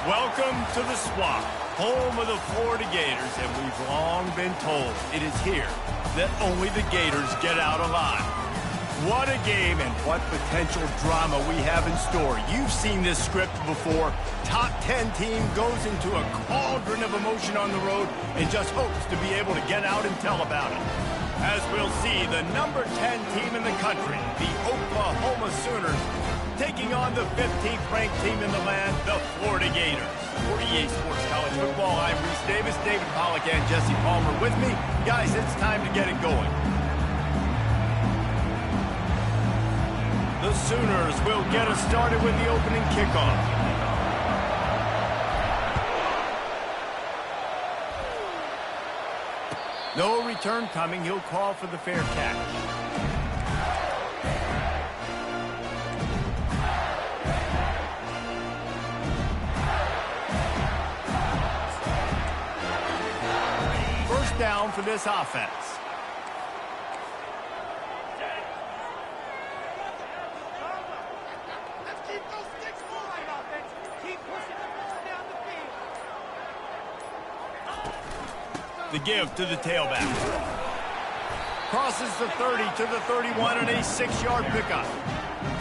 Welcome to the Swamp, home of the Florida Gators, and we've long been told it is here that only the Gators get out alive. What a game and what potential drama we have in store. You've seen this script before. Top 10 team goes into a cauldron of emotion on the road and just hopes to be able to get out and tell about it. As we'll see, the number 10 team in the country, the Oklahoma Sooners, taking on the 15th ranked team in the land, the Florida Gators. For EA Sports College Football, I'm Reese Davis, David Pollack, and Jesse Palmer with me. Guys, it's time to get it going. The Sooners will get us started with the opening kickoff. No return coming. He'll call for the fair catch. First down for this offense. The give to the tailback. Crosses the 30 to the 31 and a 6-yard pickup.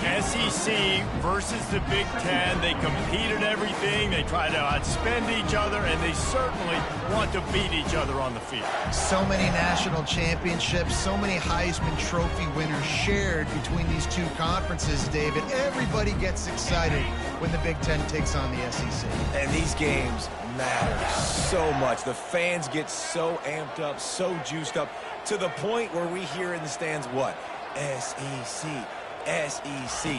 SEC versus the Big Ten. They compete at everything. They try to outspend each other, and they certainly want to beat each other on the field. So many national championships, so many Heisman Trophy winners shared between these two conferences, David. Everybody gets excited when the Big Ten takes on the SEC. And these games matter so much. The fans get so amped up, so juiced up, to the point where we hear in the stands what? SEC. SEC.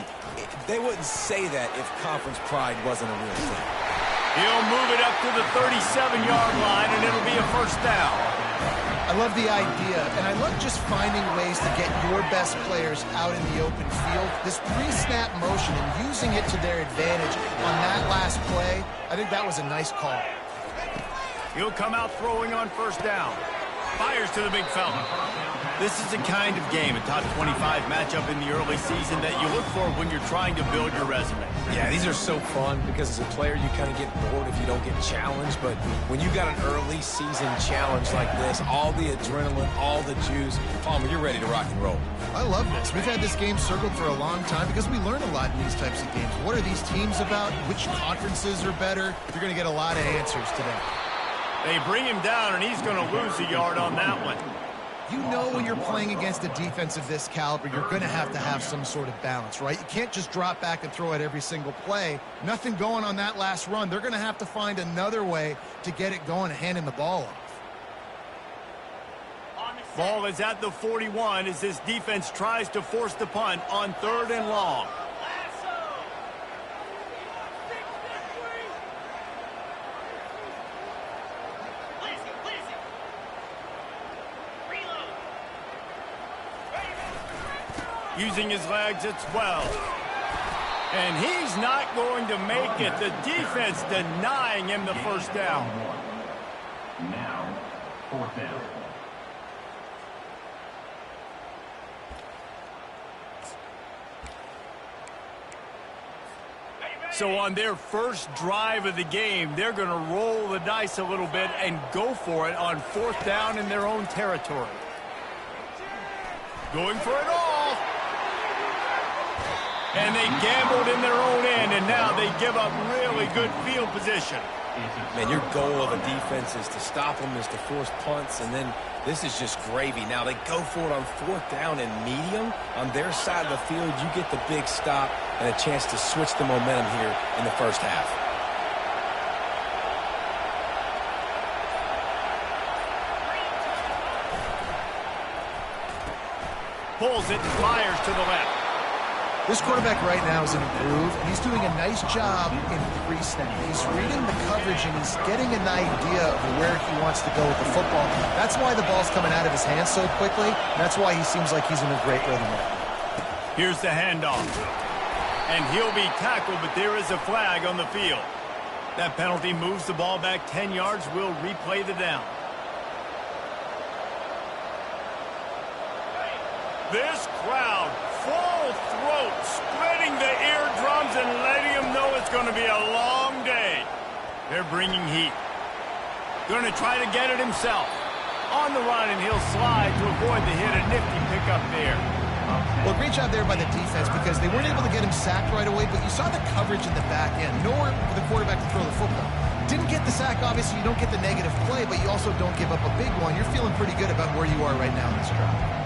They wouldn't say that if conference pride wasn't a real thing. He'll move it up to the 37-yard line, and it'll be a first down. I love the idea, and I love just finding ways to get your best players out in the open field. This pre-snap motion and using it to their advantage on that last play, I think that was a nice call. He'll come out throwing on first down. Fires to the big fella. This is the kind of game, a top 25 matchup in the early season, that you look for when you're trying to build your resume. Yeah, these are so fun because as a player you kind of get bored if you don't get challenged, but when you got an early season challenge like this, all the adrenaline, all the juice, Palmer, you're ready to rock and roll. I love this. We've had this game circled for a long time because we learn a lot in these types of games. What are these teams about? Which conferences are better? You're going to get a lot of answers today. They bring him down, and he's going to lose a yard on that one. You know when you're playing against a defense of this caliber, you're going to have some sort of balance, right? You can't just drop back and throw it every single play. Nothing going on that last run. They're going to have to find another way to get it going and handing the ball off. Ball is at the 41 as this defense tries to force the punt on 3rd and long. Using his legs at 12. And he's not going to make it. The defense denying him the first down. Now, 4th down. So on their first drive of the game, they're going to roll the dice a little bit and go for it on 4th down in their own territory. Going for it all. And they gambled in their own end, and now they give up really good field position. Man, your goal of a defense is to stop them, is to force punts, and then this is just gravy. Now they go for it on 4th down and medium. On their side of the field, you get the big stop and a chance to switch the momentum here in the first half. Pulls it and fires to the left. This quarterback right now is in a groove, and he's doing a nice job in pre-snap. He's reading the coverage, and he's getting an idea of where he wants to go with the football. That's why the ball's coming out of his hands so quickly. That's why he seems like he's in a great rhythm right now. Here's the handoff. And he'll be tackled, but there is a flag on the field. That penalty moves the ball back 10 yards. We'll replay the down. This crowd, full throat, spreading the eardrums and letting them know it's going to be a long day. They're bringing heat. Going to try to get it himself. On the run, and he'll slide to avoid the hit. A nifty pickup there. Well, great job there by the defense because they weren't able to get him sacked right away, but you saw the coverage in the back end. Nowhere for the quarterback to throw the football. Didn't get the sack, obviously. You don't get the negative play, but you also don't give up a big one. You're feeling pretty good about where you are right now in this drive.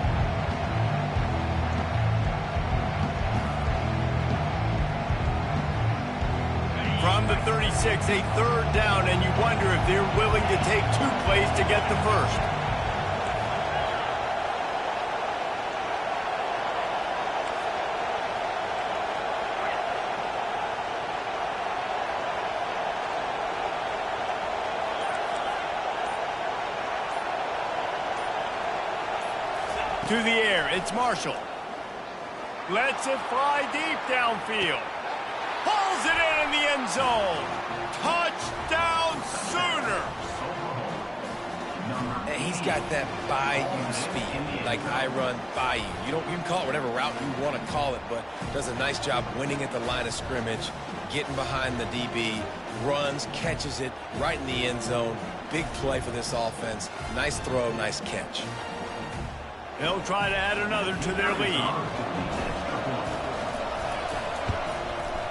From the 36, a third down, and you wonder if they're willing to take 2 plays to get the first. To the air, it's Marshall. Lets it fly deep downfield. Pulls it in the end zone. Touchdown Sooners! And he's got that bayou speed, like I run bayou. You can call it whatever route you want to call it, but does a nice job winning at the line of scrimmage, getting behind the DB, runs, catches it right in the end zone. Big play for this offense. Nice throw, nice catch. They'll try to add another to their lead.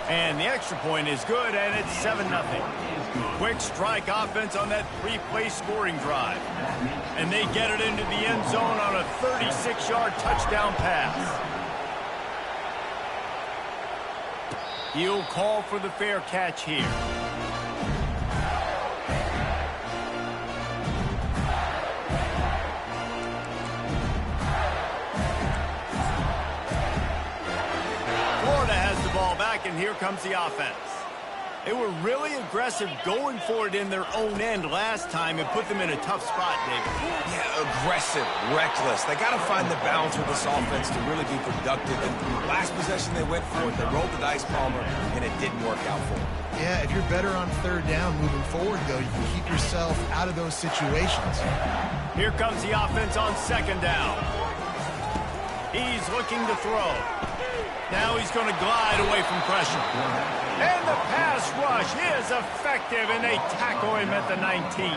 And the extra point is good, and it's 7-0. Quick strike offense on that 3-play scoring drive. And they get it into the end zone on a 36-yard touchdown pass. He'll call for the fair catch here. And here comes the offense. They were really aggressive going for it in their own end last time and put them in a tough spot, David. Yeah, aggressive, reckless. They got to find the balance with this offense to really be productive. And last possession they went for it. They rolled the dice, Palmer, and it didn't work out for them. Yeah, if you're better on third down moving forward, though, you can keep yourself out of those situations. Here comes the offense on second down. He's looking to throw. Now he's going to glide away from pressure. And the pass rush is effective, and they tackle him at the 19.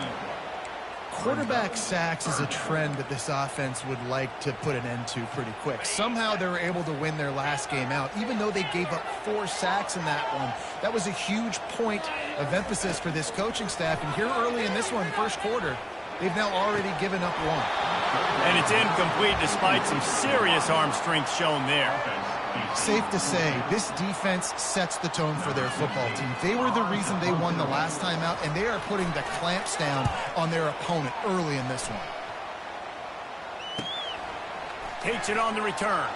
Quarterback sacks is a trend that this offense would like to put an end to pretty quick. Somehow they were able to win their last game out, even though they gave up 4 sacks in that one. That was a huge point of emphasis for this coaching staff. And here early in this one, first quarter, they've now already given up 1. And it's incomplete despite some serious arm strength shown there. Safe to say, this defense sets the tone for their football team. They were the reason they won the last time out, and they are putting the clamps down on their opponent early in this one. Takes it on the return.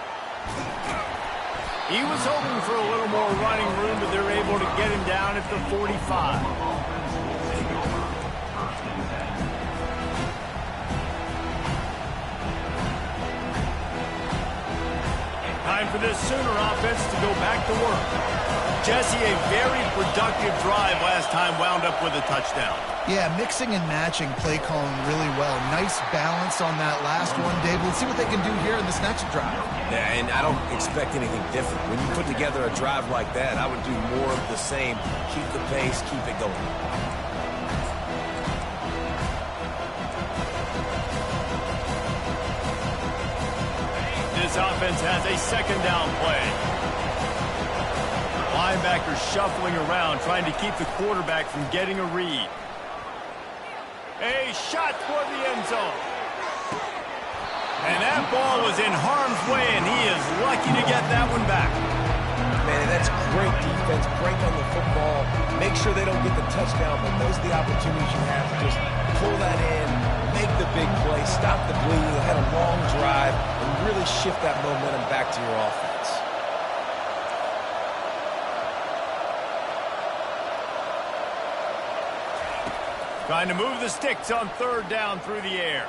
He was hoping for a little more running room, but they're able to get him down at the 45. Time for this Sooner offense to go back to work. Jesse, a very productive drive last time wound up with a touchdown. Yeah, mixing and matching play calling really well. Nice balance on that last one, Dave. Let's see what they can do here in this next drive. Yeah, and I don't expect anything different. When you put together a drive like that, I would do more of the same. Keep the pace, keep it going. This offense has a second down play. Linebackers shuffling around, trying to keep the quarterback from getting a read. A shot toward the end zone. And that ball was in harm's way, and he is lucky to get that one back. Man, that's great defense, great on the football. Make sure they don't get the touchdown, but those are the opportunities you have to just pull that in, make the big play, stop the bleeding, had a long drive, and really shift that momentum back to your offense. Trying to move the sticks on third down through the air.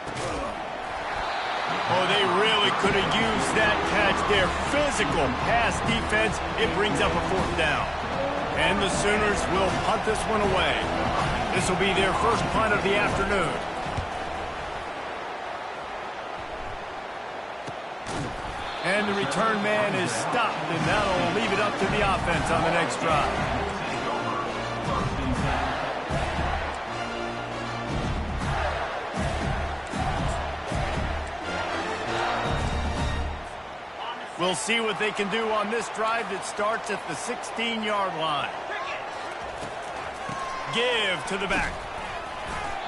Oh, they really could have used that catch there. Physical pass defense. It brings up a fourth down. And the Sooners will punt this one away. This will be their first punt of the afternoon. And the return man is stopped, and that'll leave it up to the offense on the next drive. We'll see what they can do on this drive that starts at the 16-yard line. Give to the back.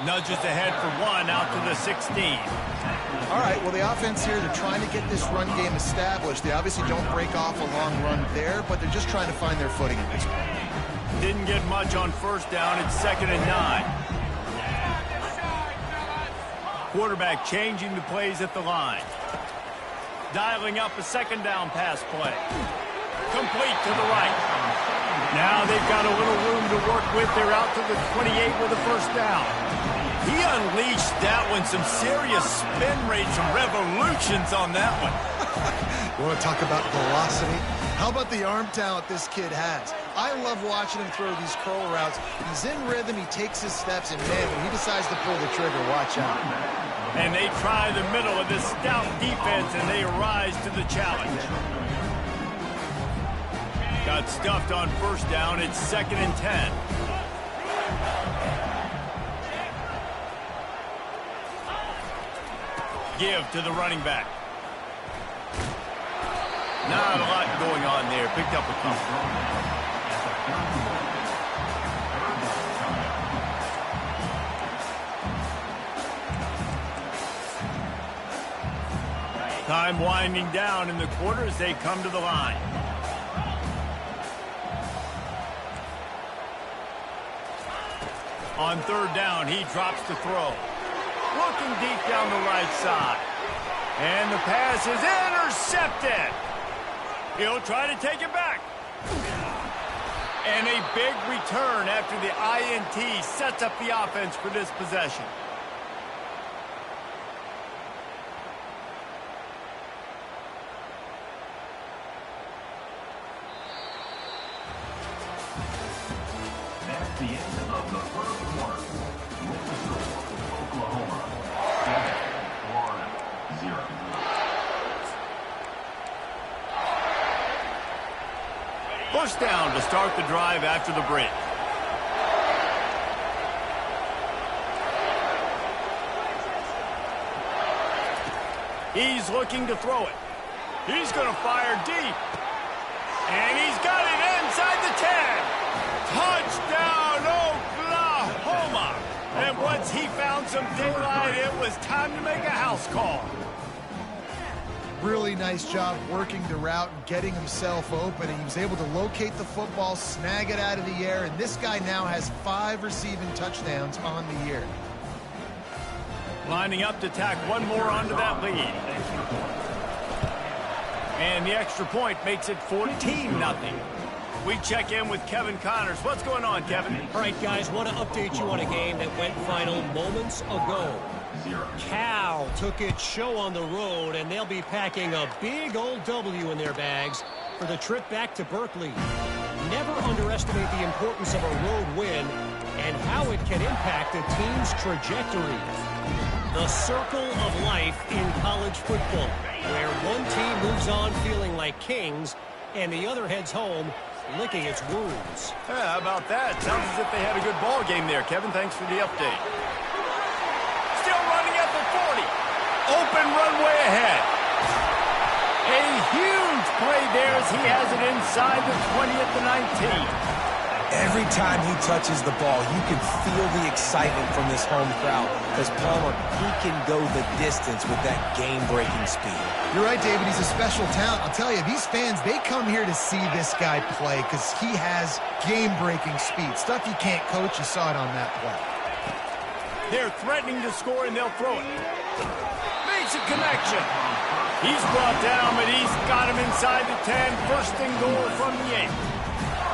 Nudges ahead for one out to the 16. All right, well, the offense here, they're trying to get this run game established. They obviously don't break off a long run there, but they're just trying to find their footing at this point. Didn't get much on first down. It's 2nd and 9. Quarterback changing the plays at the line. Dialing up a 2nd down pass play. Complete to the right. Now they've got a little room to work with. They're out to the 28 with a first down. He unleashed that one. Some serious spin rates, some revolutions on that one. You want to talk about velocity? How about the arm talent this kid has? I love watching him throw these curl routes. He's in rhythm, he takes his steps, and man, when he decides to pull the trigger, watch out. And they try the middle of this stout defense, and they rise to the challenge. Got stuffed on first down. It's 2nd and 10. Give to the running back. Not a lot going on there. Picked up a couple. Time winding down in the quarter as they come to the line. On 3rd down, he drops to throw. Looking deep down the right side. And the pass is intercepted. He'll try to take it back. And a big return after the INT sets up the offense for this possession. That's the end of the first quarter. Oklahoma 7, Florida 0. First down to start the drive after the break. He's looking to throw it. He's going to fire deep. And he's got it inside the 10. Touchdown, Oklahoma! And once he found some daylight, it was time to make a house call. Really nice job working the route and getting himself open. And he was able to locate the football, snag it out of the air, and this guy now has 5 receiving touchdowns on the year. Lining up to tack one more onto that lead. And the extra point makes it 14-0. We check in with Kevin Connors. What's going on, Kevin? All right, guys, want to update you on a game that went final moments ago. Cal took its show on the road, and they'll be packing a big old W in their bags for the trip back to Berkeley. Never underestimate the importance of a road win and how it can impact a team's trajectory. The circle of life in college football, where one team moves on feeling like kings and the other heads home licking its wounds. Yeah, how about that? Sounds as if they had a good ball game there. Kevin, thanks for the update. Still running at the 40. Open runway ahead. A huge play there as he has it inside the 20 at the 19. Every time he touches the ball, you can feel the excitement from this home crowd because, Palmer, he can go the distance with that game-breaking speed. You're right, David. He's a special talent. I'll tell you, these fans, they come here to see this guy play because he has game-breaking speed. Stuff you can't coach. You saw it on that play. They're threatening to score, and they'll throw it. Makes a connection. He's brought down, but he's got him inside the 10. First and goal from the 8.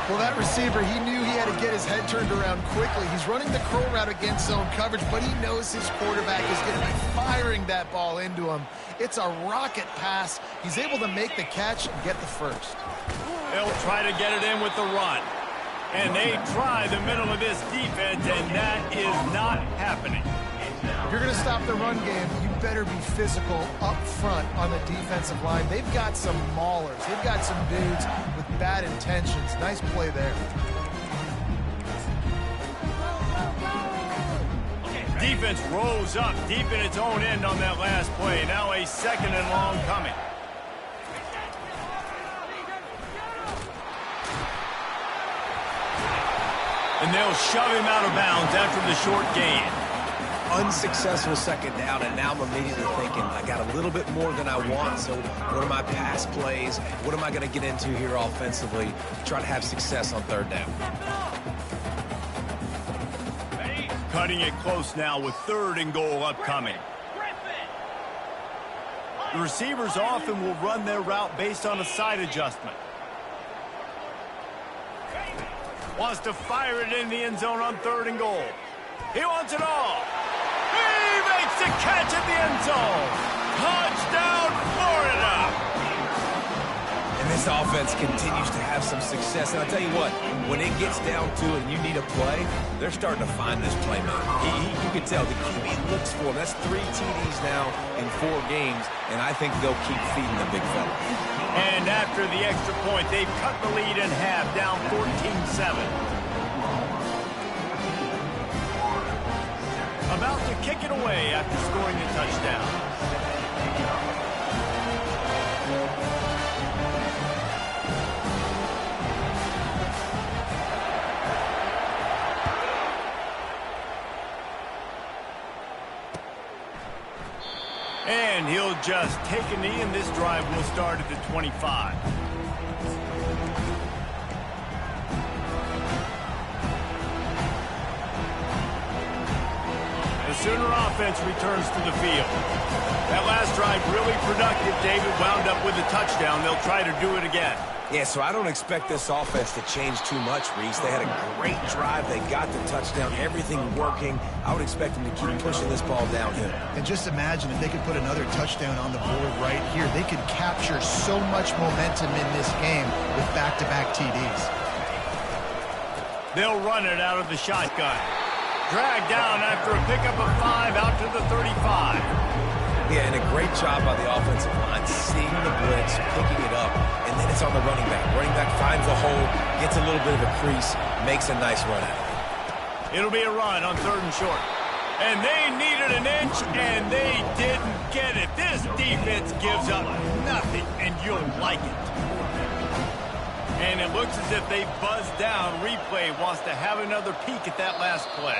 Well, that receiver, he knew he had to get his head turned around quickly. He's running the curl route against zone coverage, but he knows his quarterback is going to be firing that ball into him. It's a rocket pass. He's able to make the catch and get the first. They'll try to get it in with the run. And they try the middle of this defense, and that is not happening. If you're going to stop the run game, you better be physical up front on the defensive line. They've got some maulers. They've got some dudes with bad intentions. Nice play there. defense rose up deep in its own end on that last play. Now a 2nd and long coming. And they'll shove him out of bounds after the short gain. Unsuccessful 2nd down, and now I'm immediately thinking, I got a little bit more than I want, so what are my pass plays? What am I going to get into here offensively to try to have success on 3rd down? Cutting it close now with 3rd and goal upcoming. The receivers often will run their route based on a side adjustment. Wants to fire it in the end zone on 3rd and goal. He wants it all. He makes the catch at the end zone. Touchdown, Florida. And this offense continues to have some success. And I'll tell you what, when it gets down to it and you need a play, they're starting to find this playmaker. You can tell the QB looks for him. That's 3 TDs now in 4 games, and I think they'll keep feeding the big fella. And after the extra point, they've cut the lead in half, down 14-7. About to kick it away after scoring a touchdown. And he'll just take a knee, and this drive will start at the 25. The Sooner offense returns to the field. That last drive really productive. David wound up with a touchdown. They'll try to do it again. Yeah, so I don't expect this offense to change too much, Reese. They had a great drive. They got the touchdown, everything working. I would expect them to keep pushing this ball downhill. And just imagine if they could put another touchdown on the board right here. They could capture so much momentum in this game with back-to-back TDs. They'll run it out of the shotgun. Dragged down after a pickup of 5 out to the 35. Yeah, and a great job by the offensive line, seeing the blitz, picking it up, and then it's on the running back. Running back finds a hole, gets a little bit of a crease, makes a nice run out of it. It'll be a run on 3rd and short. And they needed an inch, and they didn't get it. This defense gives up nothing, and you'll like it. And it looks as if they buzzed down. Replay wants to have another peek at that last play.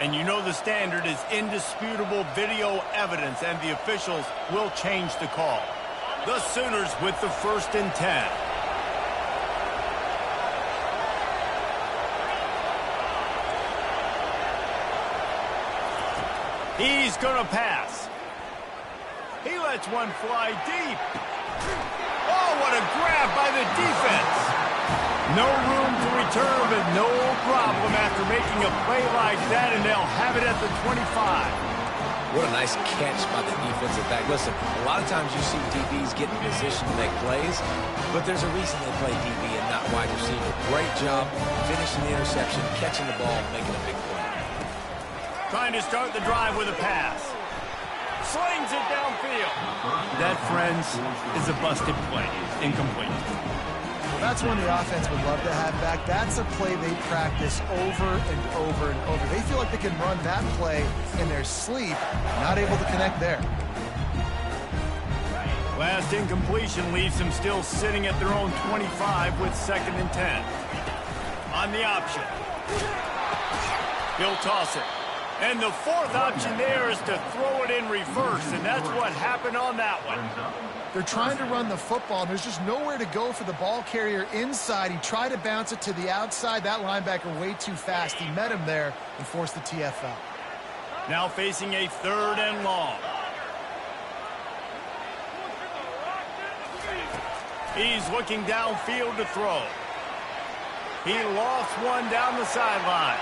And you know the standard is indisputable video evidence, and the officials will change the call. The Sooners with the 1st and 10. He's going to pass. He lets one fly deep. Oh, what a grab by the defense. No room to return, but no problem after making a play like that, and they'll have it at the 25. What a nice catch by the defensive back. Listen, a lot of times you see DBs get in position to make plays, but there's a reason they play DB and not wide receiver. Great job finishing the interception, catching the ball, making a big play. Trying to start the drive with a pass. Slings it downfield. That, friends, is a busted play. Incomplete. Well, that's one the offense would love to have back. That's a play they practice over and over and over. They feel like they can run that play in their sleep, not able to connect there. Last incompletion leaves them still sitting at their own 25 with 2nd and 10. On the option. He'll toss it. And the 4th option there is to throw it in reverse, and that's what happened on that one. They're trying to run the football, and there's just nowhere to go for the ball carrier inside. He tried to bounce it to the outside. That linebacker way too fast. He met him there and forced the TFL. Now facing a 3rd and long. He's looking downfield to throw. He lost one down the sideline.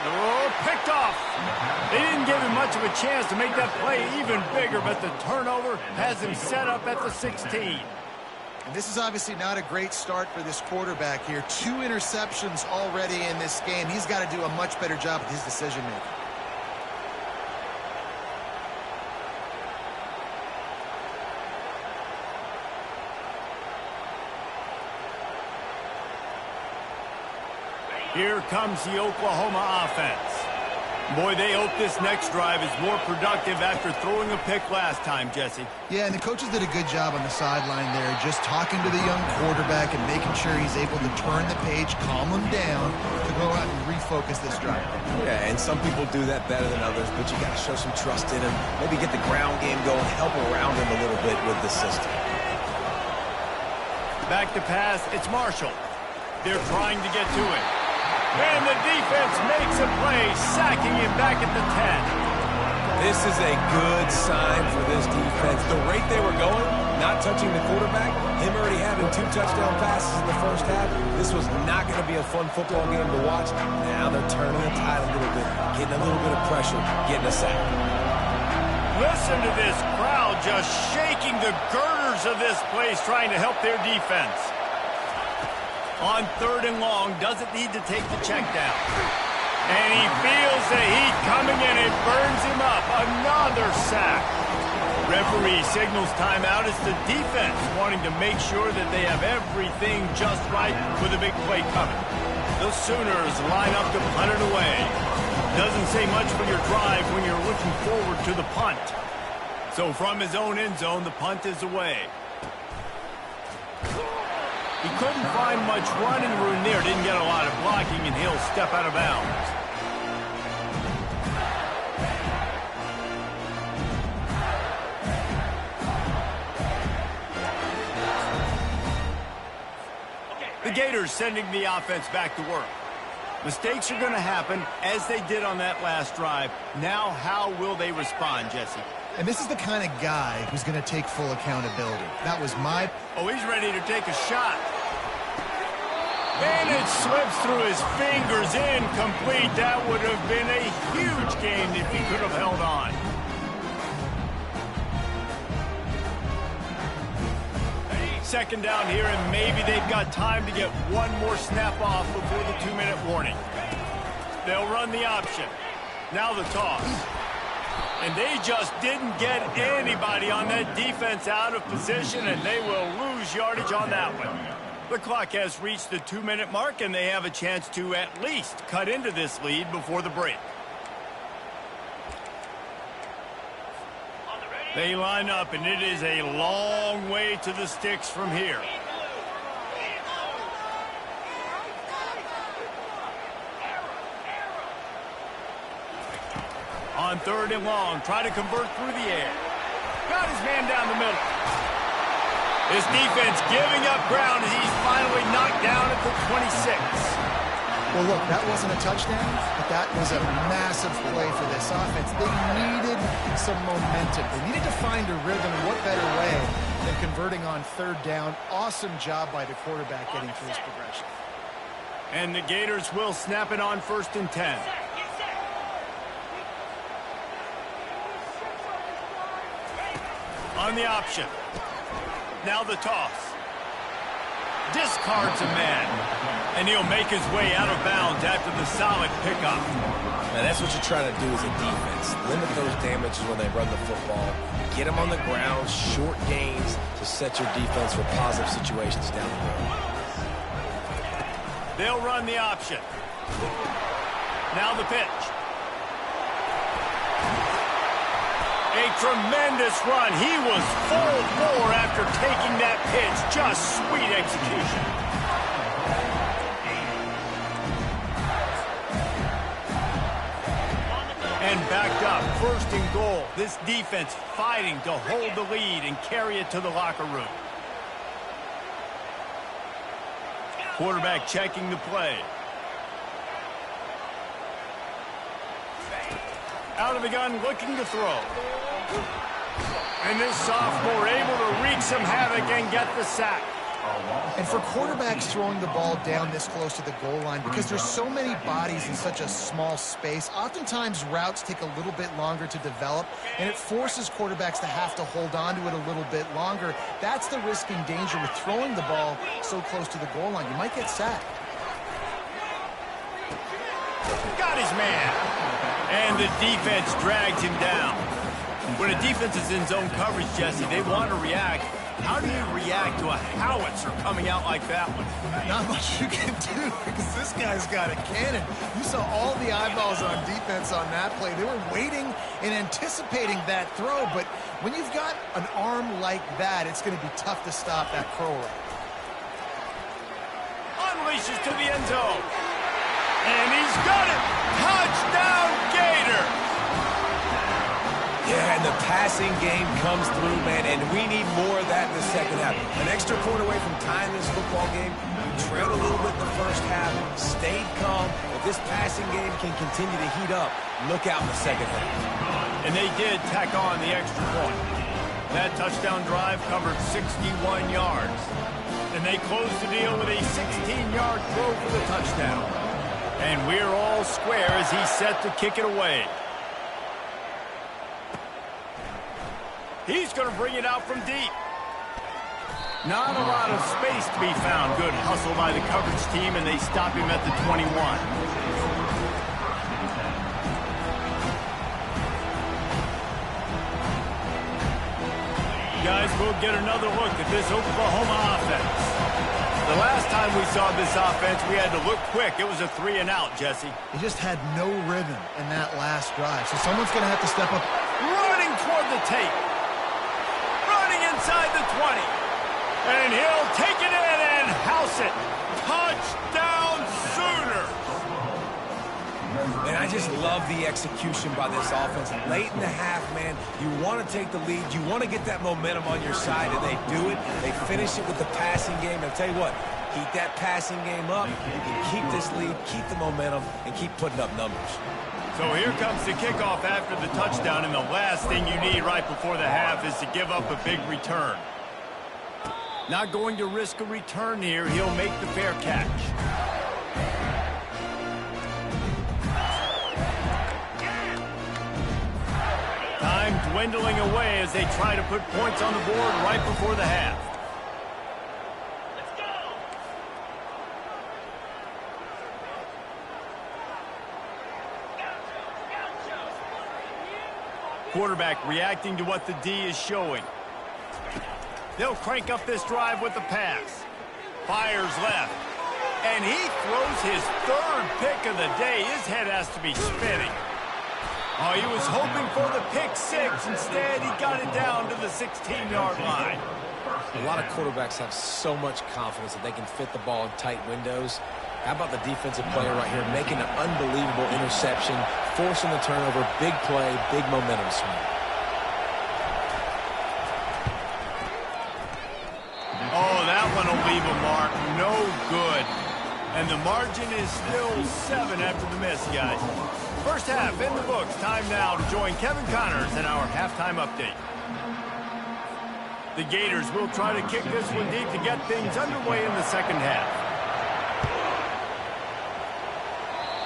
Oh, picked off. They didn't give him much of a chance to make that play even bigger, but the turnover has him set up at the 16. And this is obviously not a great start for this quarterback here. 2 interceptions already in this game. He's got to do a much better job with his decision-making. Here comes the Oklahoma offense. Boy, they hope this next drive is more productive after throwing a pick last time, Jesse. Yeah, and the coaches did a good job on the sideline there, just talking to the young quarterback and making sure he's able to turn the page, calm him down, to go out and refocus this drive. Yeah, and some people do that better than others, but you got to show some trust in him, maybe get the ground game going, help around him a little bit with the system. Back to pass, it's Marshall. They're trying to get to it. And the defense makes a play, sacking him back at the 10. This is a good sign for this defense. The rate they were going, not touching the quarterback, him already having 2 touchdown passes in the first half, this was not going to be a fun football game to watch. Now they're turning the tide a little bit, getting a little bit of pressure, getting a sack. Listen to this crowd just shaking the girders of this place, trying to help their defense. On 3rd and long, doesn't need to take the check down. And he feels the heat coming in. It burns him up. Another sack. Referee signals timeout. It's the defense wanting to make sure that they have everything just right with a big play coming. The Sooners line up to punt it away. Doesn't say much for your drive when you're looking forward to the punt. So from his own end zone, the punt is away. He couldn't find much running room there, didn't get a lot of blocking, and he'll step out of bounds. The Gators sending the offense back to work. Mistakes are going to happen, as they did on that last drive. Now, how will they respond, Jesse? And this is the kind of guy who's going to take full accountability. That was my... Oh, he's ready to take a shot. And it slips through his fingers, incomplete. That would have been a huge gain if he could have held on. Second down here, and maybe they've got time to get one more snap off before the 2-minute warning. They'll run the option. Now the toss. And they just didn't get anybody on that defense out of position, and they will lose yardage on that one. The clock has reached the 2-minute mark, and they have a chance to at least cut into this lead before the break. They line up, and it is a long way to the sticks from here. On 3rd and long, try to convert through the air. Got his man down the middle. His defense giving up ground as he's finally knocked down at the 26. Well, look, that wasn't a touchdown, but that was a massive play for this offense. They needed some momentum. They needed to find a rhythm. What better way than converting on 3rd down? Awesome job by the quarterback getting through his progression. And the Gators will snap it on 1st and 10. On the option. Now the toss. Discards a man. And he'll make his way out of bounds after the solid pickup. Now that's what you try to do as a defense. Limit those damages when they run the football. Get them on the ground, short gains to set your defense for positive situations down the road. They'll run the option. Now the pitch. A tremendous run. He was full bore after taking that pitch. Just sweet execution. And backed up, 1st and goal. This defense fighting to hold the lead and carry it to the locker room. Quarterback checking the play. Out of the gun, looking to throw. And this sophomore able to wreak some havoc and get the sack. And for quarterbacks throwing the ball down this close to the goal line, because there's so many bodies in such a small space, oftentimes routes take a little bit longer to develop, and it forces quarterbacks to have to hold on to it a little bit longer. That's the risk and danger with throwing the ball so close to the goal line. You might get sacked. Got his man. And the defense drags him down. When a defense is in zone coverage, Jesse, they want to react. How do you react to a howitzer coming out like that one? Not much you can do because this guy's got a cannon. You saw all the eyeballs on defense on that play. They were waiting and anticipating that throw, but when you've got an arm like that, it's going to be tough to stop that curl route. Unleashes to the end zone. And he's got it. Touchdown, Gator. Yeah, and the passing game comes through, man, and we need more of that in the second half. An extra point away from tying this football game. You trailed a little bit in the first half, stayed calm. If this passing game can continue to heat up, look out in the second half. And they did tack on the extra point. That touchdown drive covered 61 yards. And they closed the deal with a 16-yard throw for the touchdown. And we're all square as he's set to kick it away. He's going to bring it out from deep. Not a lot of space to be found. Good hustle by the coverage team, and they stop him at the 21. Guys, we'll get another look at this Oklahoma offense. The last time we saw this offense, we had to look quick. It was a 3-and-out, Jesse. He just had no rhythm in that last drive, so someone's going to have to step up. Running toward the tape. Running inside the 20. And he'll take it in and house it. Touchdown, Sooners. And I just love the execution by this offense. Late in the half, man, you want to take the lead. You want to get that momentum on your side, and they do it. They finish it with the passing game. And I'll tell you what, keep that passing game up. You can keep this lead, keep the momentum, and keep putting up numbers. So here comes the kickoff after the touchdown, and the last thing you need right before the half is to give up a big return. Not going to risk a return here. He'll make the fair catch. Time dwindling away as they try to put points on the board right before the half. Quarterback reacting to what the D is showing. They'll crank up this drive with the pass. Fires left. And he throws his third pick of the day. His head has to be spinning. Oh, he was hoping for the pick six. Instead, he got it down to the 16-yard line. A lot of quarterbacks have so much confidence that they can fit the ball in tight windows. How about the defensive player right here making an unbelievable interception, forcing the turnover, big play, big momentum swing. Oh, that one will leave a mark. No good. And the margin is still 7 after the miss, guys. First half in the books. Time now to join Kevin Connors in our halftime update. The Gators will try to kick this one deep to get things underway in the second half.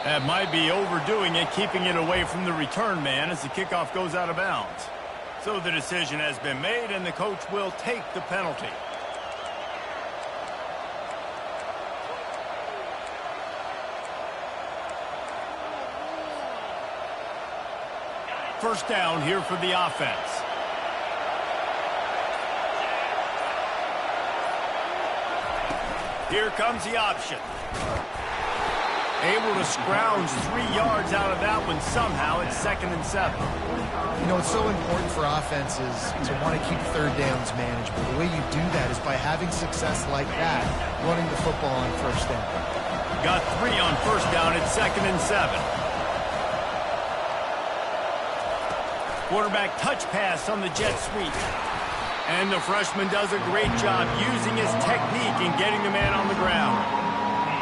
That might be overdoing it, keeping it away from the return man as the kickoff goes out of bounds. So the decision has been made, and the coach will take the penalty. First down here for the offense. Here comes the option. Able to scrounge 3 yards out of that one somehow. It's 2nd and 7. You know, it's so important for offenses to want to keep third downs manageable. The way you do that is by having success like that, running the football on first down. Got 3 on first down. It's 2nd and 7. Quarterback touch pass on the jet sweep. And the freshman does a great job using his technique and getting the man on the ground.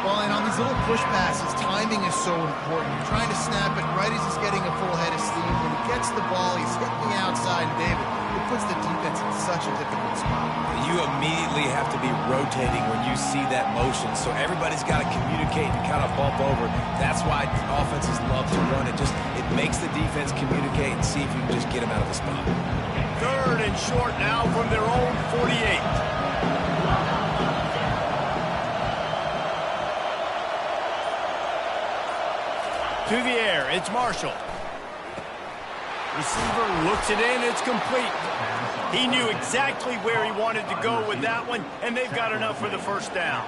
Well, and on these little push passes, timing is so important. You're trying to snap it right as he's getting a full head of steam. When he gets the ball, he's hitting the outside, and David, it puts the defense in such a difficult spot. You immediately have to be rotating when you see that motion, so everybody's got to communicate and kind of bump over. That's why offenses love to run it. It makes the defense communicate and see if you can just get them out of the spot. 3rd and short now from their own 48. To the air, it's Marshall. Receiver looks it in, it's complete. He knew exactly where he wanted to go with that one, and they've got enough for the first down.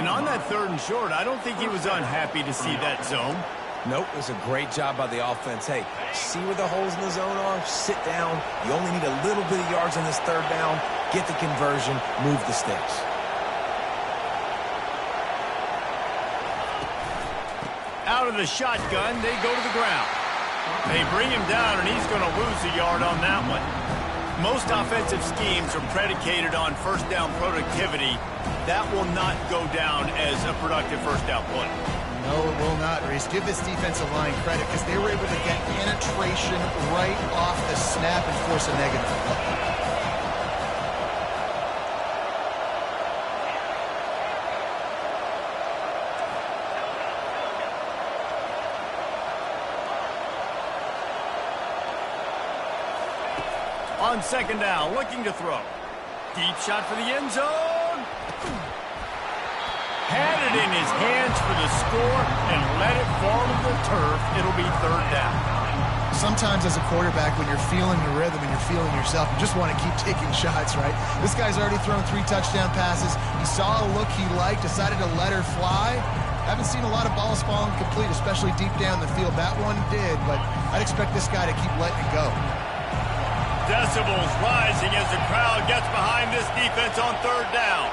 And on that 3rd and short, I don't think he was unhappy to see that zone. Nope, it was a great job by the offense. Hey, see where the holes in the zone are? Sit down. You only need a little bit of yards on this 3rd down. Get the conversion. Move the sticks. Out of the shotgun, they go to the ground. They bring him down, and he's going to lose a yard on that one. Most offensive schemes are predicated on first down productivity. That will not go down as a productive first down play. No, it will not, Reese. Give this defensive line credit because they were able to get penetration right off the snap and force a negative. On 2nd down, looking to throw. Deep shot for the end zone. Had it in his hands for the score and let it fall to the turf. It'll be 3rd down. Sometimes as a quarterback, when you're feeling the rhythm and you're feeling yourself, you just want to keep taking shots, right? This guy's already thrown 3 touchdown passes. He saw a look he liked, decided to let her fly. Haven't seen a lot of balls falling complete, especially deep down the field. That one did, but I'd expect this guy to keep letting it go. Decibels rising as the crowd gets behind this defense on 3rd down.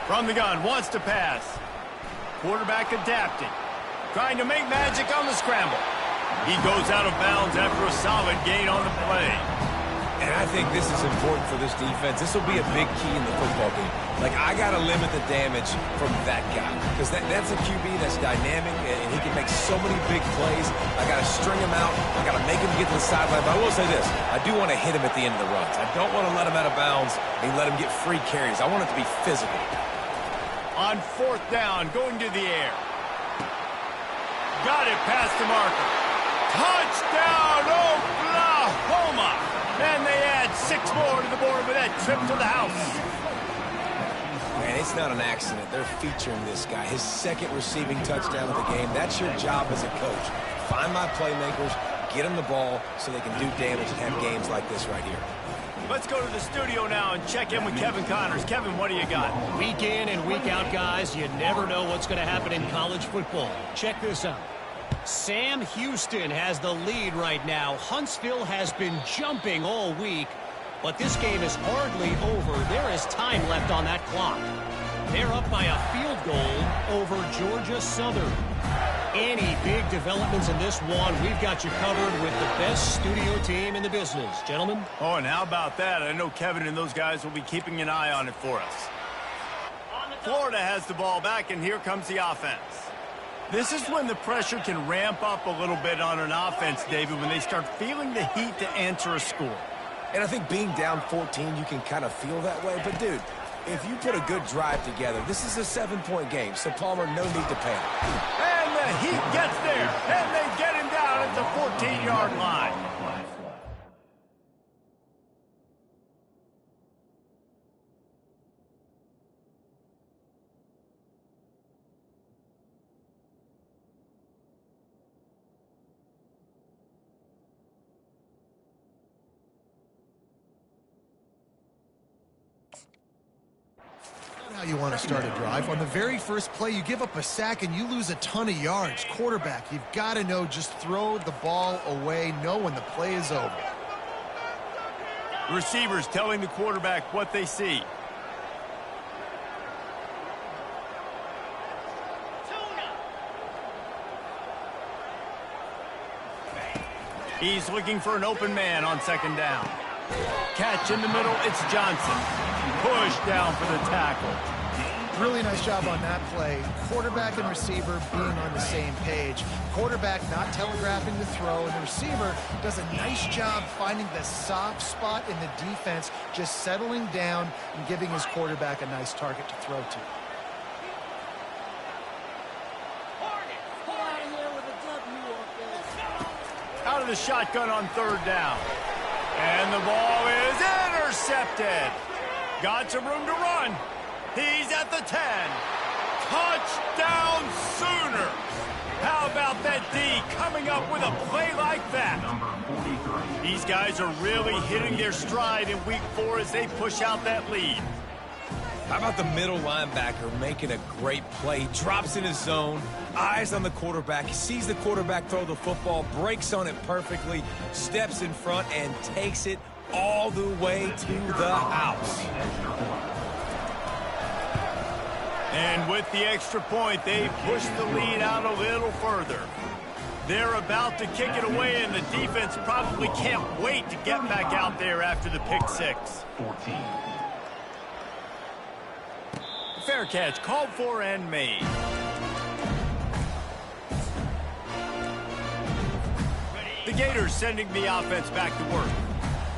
From the gun, wants to pass. Quarterback adapting. Trying to make magic on the scramble. He goes out of bounds after a solid gain on the play. And I think this is important for this defense. This will be a big key in the football game. Like, I got to limit the damage from that guy. Because that's a QB that's dynamic, and he can make so many big plays. I got to string him out. I got to make him get to the sideline. But I will say this. I do want to hit him at the end of the runs. I don't want to let him out of bounds and let him get free carries. I want it to be physical. On 4th down, going to the air. Got it past the marker. Touchdown, Oklahoma! And they add 6 more to the board with that trip to the house. Man, it's not an accident. They're featuring this guy. His 2nd receiving touchdown of the game. That's your job as a coach. Find my playmakers, get them the ball so they can do damage and have games like this right here. Let's go to the studio now and check in with Kevin Connors. Kevin, what do you got? Week in and week out, guys, you never know what's going to happen in college football. Check this out. Sam Houston has the lead right now. Huntsville has been jumping all week, but this game is hardly over. There is time left on that clock. They're up by a field goal over Georgia Southern. Any big developments in this one, we've got you covered with the best studio team in the business. Gentlemen? Oh, and how about that? I know Kevin and those guys will be keeping an eye on it for us. Florida has the ball back, and here comes the offense. This is when the pressure can ramp up a little bit on an offense, David, when they start feeling the heat to answer a score. And I think being down 14, you can kind of feel that way. But, dude, if you put a good drive together, this is a 7-point game. So, Palmer, no need to panic. And the heat gets there, and they get him down at the 14-yard line. How you want to start a drive. On the very first play, you give up a sack and you lose a ton of yards. Quarterback, you've got to know, just throw the ball away, know when the play is over. Receivers telling the quarterback what they see. He's looking for an open man on 2nd down. Catch in the middle, it's Johnson. Push down for the tackle. Really nice job on that play. Quarterback and receiver being on the same page. Quarterback not telegraphing the throw, and the receiver does a nice job finding the soft spot in the defense, just settling down and giving his quarterback a nice target to throw to. Out of the shotgun on 3rd down. And the ball is intercepted. Got some room to run. He's at the 10. Touchdown Sooners! How about that D coming up with a play like that? These guys are really hitting their stride in week 4 as they push out that lead. How about the middle linebacker making a great play? Drops in his zone, eyes on the quarterback. He sees the quarterback throw the football, breaks on it perfectly, steps in front, and takes it all the way to the house. And with the extra point, they push the lead out a little further. They're about to kick it away, and the defense probably can't wait to get back out there after the pick 6. 14. Fair catch, called for and made. The Gators sending the offense back to work.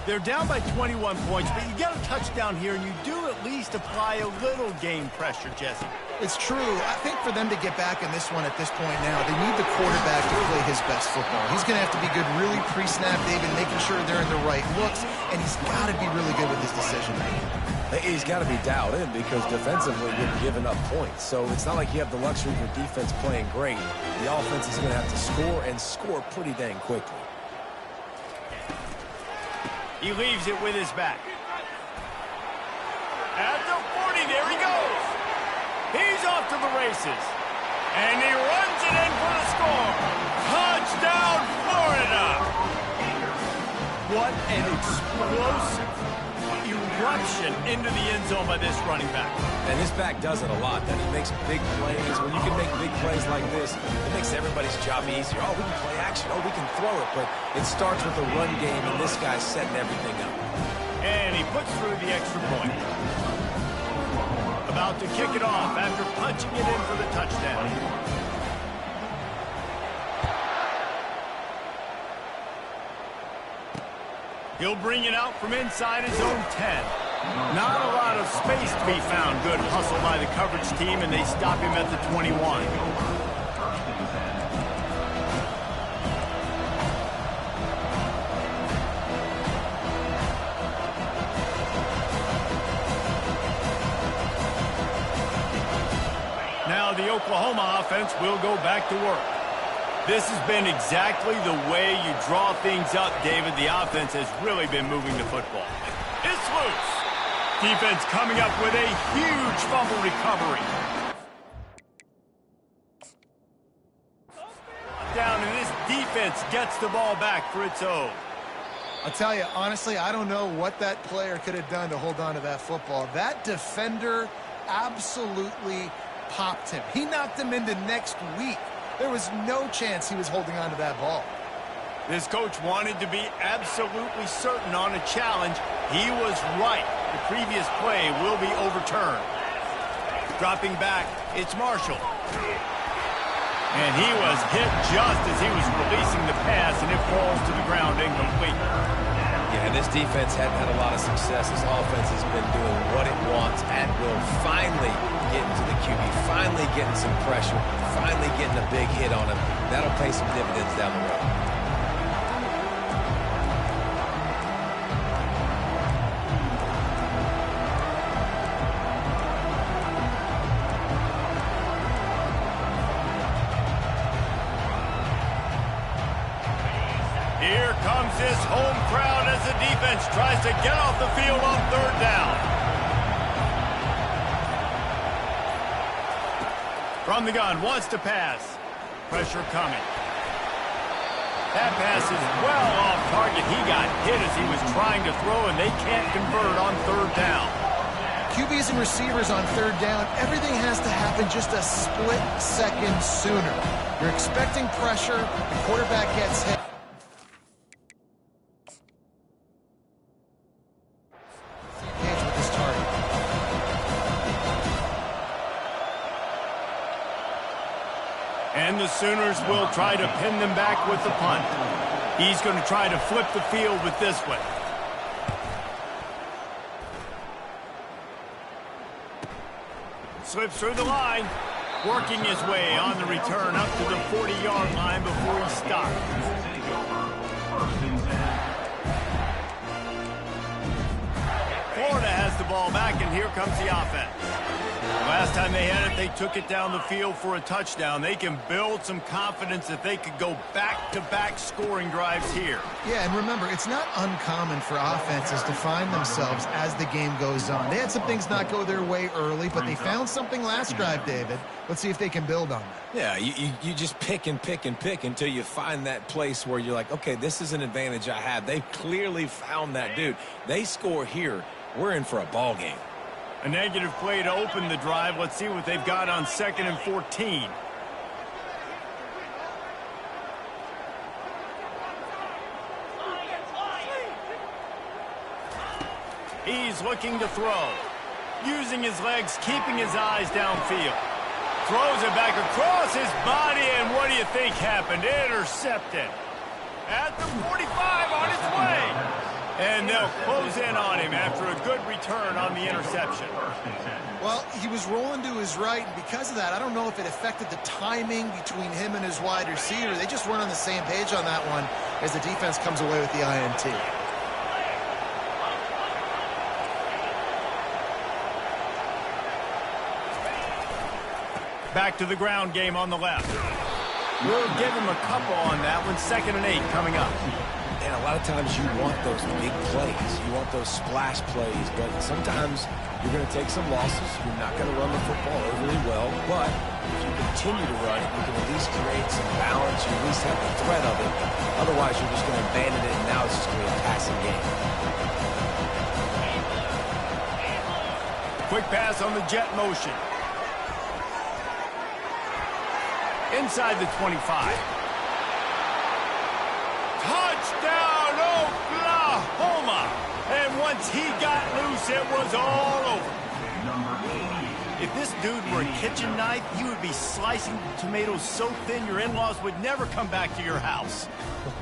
They're down by 21 points, but you get a touchdown here, and you do at least apply a little game pressure, Jesse. It's true. I think for them to get back in this one at this point now, they need the quarterback to play his best football. He's going to have to be good really pre-snap, David, making sure they're in the right looks, and he's got to be really good with his decision-making. He's got to be dialed in because defensively we're giving up points. So it's not like you have the luxury of your defense playing great. The offense is going to have to score and score pretty dang quickly. He leaves it with his back. At the 40, there he goes. He's off to the races. And he runs it in for the score. Touchdown, Florida. What an explosive eruption into the end zone by this running back. And this back does it a lot. That he makes big plays. When you can make big plays like this, it makes everybody's job easier. Oh, we can play action. Oh, we can throw it. But it starts with the run game, and this guy's setting everything up. And he puts through the extra point. About to kick it off after punching it in for the touchdown. He'll bring it out from inside his own 10. Not a lot of space to be found. Good hustle by the coverage team, and they stop him at the 21. Now the Oklahoma offense will go back to work. This has been exactly the way you draw things up, David. The offense has really been moving the football. It's loose. Defense coming up with a huge fumble recovery. Down, and this defense gets the ball back for its own. I'll tell you, honestly, I don't know what that player could have done to hold on to that football. That defender absolutely popped him. He knocked him into next week. There was no chance he was holding on to that ball. This coach wanted to be absolutely certain on a challenge. He was right. The previous play will be overturned. Dropping back, it's Marshall. And he was hit just as he was releasing the pass, and it falls to the ground incomplete. Yeah, and this defense hadn't had a lot of success. This offense has been doing what it wants and will finally get into the QB, finally getting some pressure, finally getting a big hit on him. That'll pay some dividends down the road. Here comes this home crowd as the defense tries to get off the field on third down. From the gun, wants to pass. Pressure coming. That pass is well off target. He got hit as he was trying to throw, and they can't convert on third down. QBs and receivers on third down, everything has to happen just a split second sooner. You're expecting pressure, the quarterback gets hit. Engage with this target. And the Sooners will try to pin them back with the punt. He's going to try to flip the field with this one. Slips through the line, working his way on the return up to the 40-yard line before he stopped. Florida has the ball back, and here comes the offense. Last time they had it, they took it down the field for a touchdown. They can build some confidence that they could go back-to-back scoring drives here. Yeah, and remember, it's not uncommon for offenses to find themselves as the game goes on. They had some things not go their way early, but they found something last drive, David. Let's see if they can build on that. Yeah, you just pick and pick and pick until you find that place where you're like, okay, this is an advantage I have. They clearly found that dude. They score here, we're in for a ball game. A negative play to open the drive. Let's see what they've got on 2nd and 14. He's looking to throw. Using his legs, keeping his eyes downfield. Throws it back across his body, and what do you think happened? Intercepted. At the 45 on its way. And they'll close in on him after a good return on the interception. Well, he was rolling to his right, and because of that, I don't know if it affected the timing between him and his wide receiver. They just weren't on the same page on that one as the defense comes away with the INT. Back to the ground game on the left. We'll give him a couple on that one. 2nd and 8 coming up. And a lot of times you want those big plays. You want those splash plays, but sometimes you're going to take some losses. You're not going to run the football overly well, but if you continue to run it, you can at least create some balance. You at least have the threat of it. Otherwise, you're just going to abandon it, and now it's just going to be a passing game. Quick pass on the jet motion. Inside the 25. Touchdown, Oklahoma! And once he got loose, it was all over. If this dude were a kitchen knife, you would be slicing tomatoes so thin your in-laws would never come back to your house.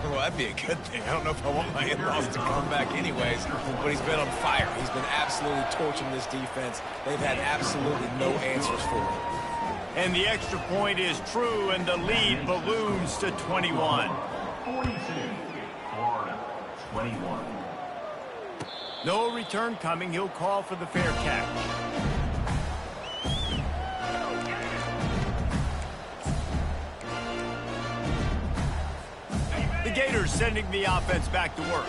Well, that'd be a good thing. I don't know if I want my in-laws to come back anyways, but he's been on fire. He's been absolutely torching this defense. They've had absolutely no answers for him. And the extra point is true, and the lead balloons to 21. 42, Florida, 21. No return coming. He'll call for the fair catch. The Gators sending the offense back to work.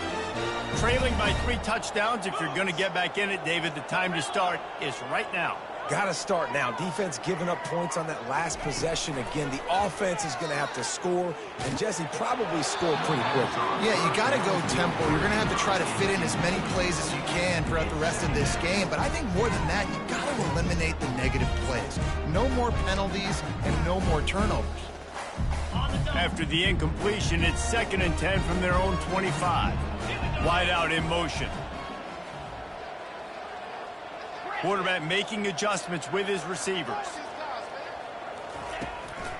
Trailing by 3 touchdowns. If you're going to get back in it, David, the time to start is right now. Got to start now. Defense giving up points on that last possession. Again, the offense is going to have to score, and Jesse probably scored pretty quickly. Yeah, you got to go tempo. You're going to have to try to fit in as many plays as you can throughout the rest of this game. But I think more than that, you got to eliminate the negative plays. No more penalties and no more turnovers. After the incompletion, it's 2nd and 10 from their own 25. Wide out in motion. Quarterback making adjustments with his receivers.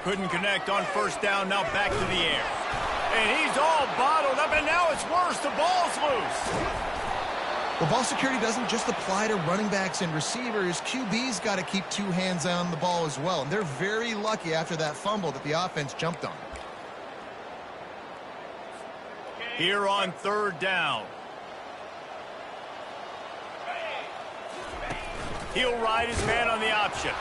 Couldn't connect on 1st down, now back to the air. And he's all bottled up, and now it's worse. The ball's loose. Well, ball security doesn't just apply to running backs and receivers. QB's got to keep 2 hands on the ball as well. And they're very lucky after that fumble that the offense jumped on. Here on 3rd down. He'll ride his man on the option.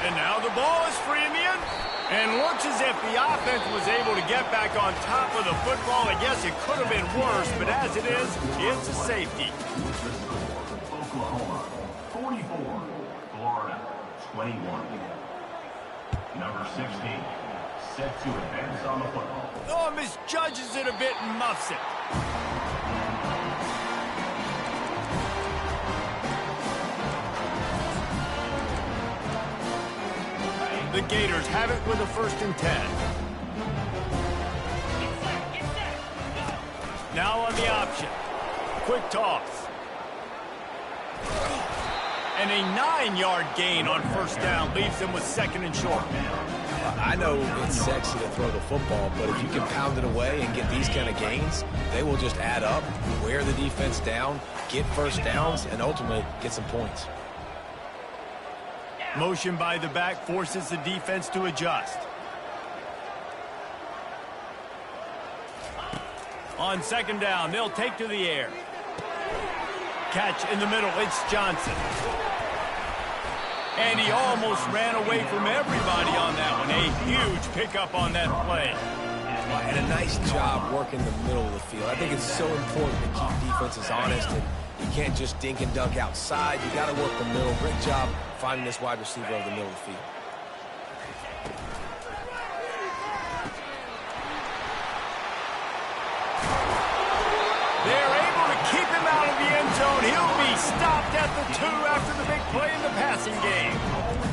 And now the ball is free in the end. And looks as if the offense was able to get back on top of the football. I guess it could have been worse, but as it is, it's a safety. Oklahoma, 44, Florida, 21. Number 16, set to advance on the football. Oh, misjudges it a bit and muffs it. The Gators have it with a 1st and 10. Now on the option. Quick toss. And a 9-yard gain on 1st down leaves them with 2nd and short. I know it's sexy to throw the football, but if you can pound it away and get these kind of gains, they will just add up, wear the defense down, get 1st downs, and ultimately get some points. Motion by the back forces the defense to adjust. On 2nd down, they'll take to the air. Catch in the middle, it's Johnson. And he almost ran away from everybody on that one. A huge pickup on that play. And a nice job working the middle of the field. I think it's so important to keep defenses honest, and you can't just dink and dunk outside. You got to work the middle. Great job finding this wide receiver over the middle of the field. They're able to keep him out of the end zone. He'll be stopped at the 2 after the big play in the passing game.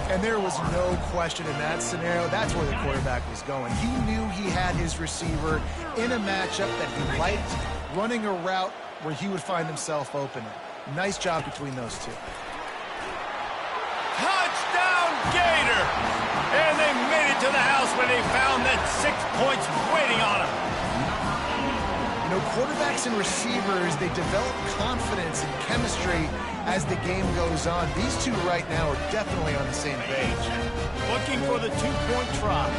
And there was no question in that scenario. That's where the quarterback was going. He knew he had his receiver in a matchup that he liked, running a route where he would find himself open. Nice job between those two. Touchdown, Gator! And they made it to the house when they found that 6 points waiting on them. You know, quarterbacks and receivers, they develop confidence and chemistry as the game goes on. These two right now are definitely on the same page. Looking for the 2-point try.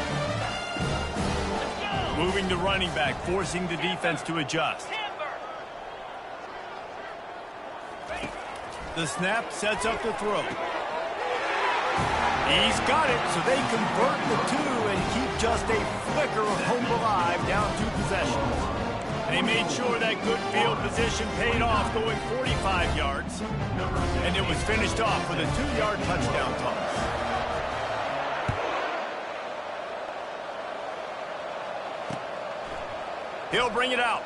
Moving the running back, forcing the defense to adjust. The snap sets up the throw. He's got it, so they convert the 2 and keep just a flicker of hope alive down 2 possessions. They made sure that good field position paid off, going 45 yards. And it was finished off with a 2-yard touchdown toss. He'll bring it out.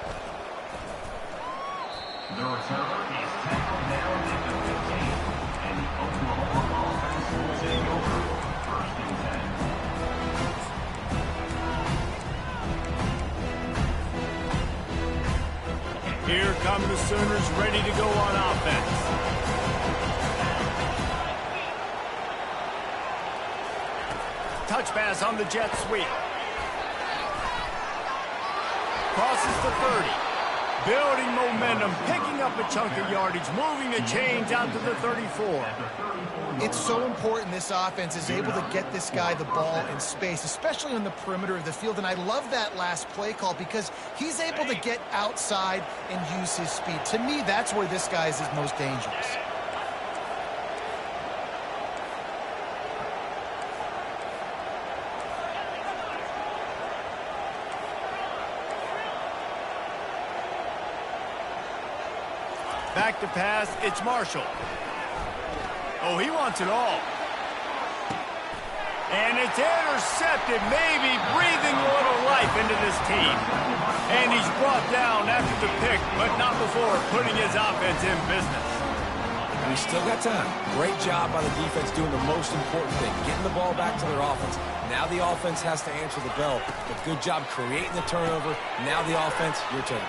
The returner is tackled down at the 15, and the Oklahoma offense will take over 1st and 10. Here come the Sooners ready to go on offense. Touch pass on the jet sweep. Crosses the 30. Building momentum, picking up a chunk of yardage, moving the chains out to the 34. It's so important this offense is able to get this guy the ball in space, especially on the perimeter of the field. And I love that last play call because he's able to get outside and use his speed. To me, that's where this guy is his most dangerous. Back to pass, it's Marshall. Oh, he wants it all. And it's intercepted, maybe breathing a little life into this team. And he's brought down after the pick, but not before putting his offense in business. We still got time. Great job by the defense doing the most important thing, getting the ball back to their offense. Now the offense has to answer the bell, but good job creating the turnover. Now the offense, your turn.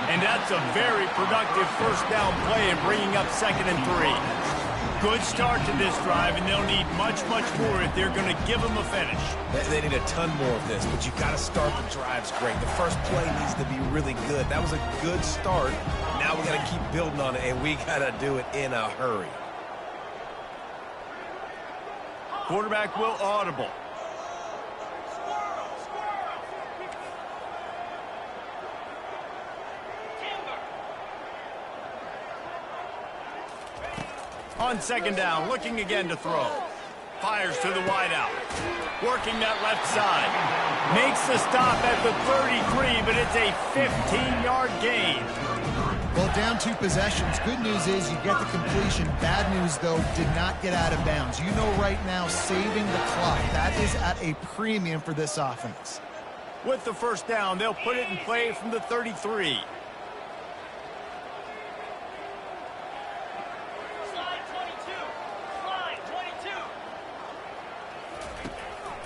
And that's a very productive 1st down play and bringing up 2nd and 3. Good start to this drive, and they'll need much, much more if they're going to give them a finish. They need a ton more of this, but you got to start the drives great. The first play needs to be really good. That was a good start. Now we got to keep building on it, and we got to do it in a hurry. Quarterback will audible. On 2nd down, looking again to throw. Fires to the wideout. Working that left side. Makes the stop at the 33, but it's a 15-yard gain. Well, down 2 possessions. Good news is you get the completion. Bad news, though, did not get out of bounds. You know right now, saving the clock. That is at a premium for this offense. With the 1st down, they'll put it in play from the 33.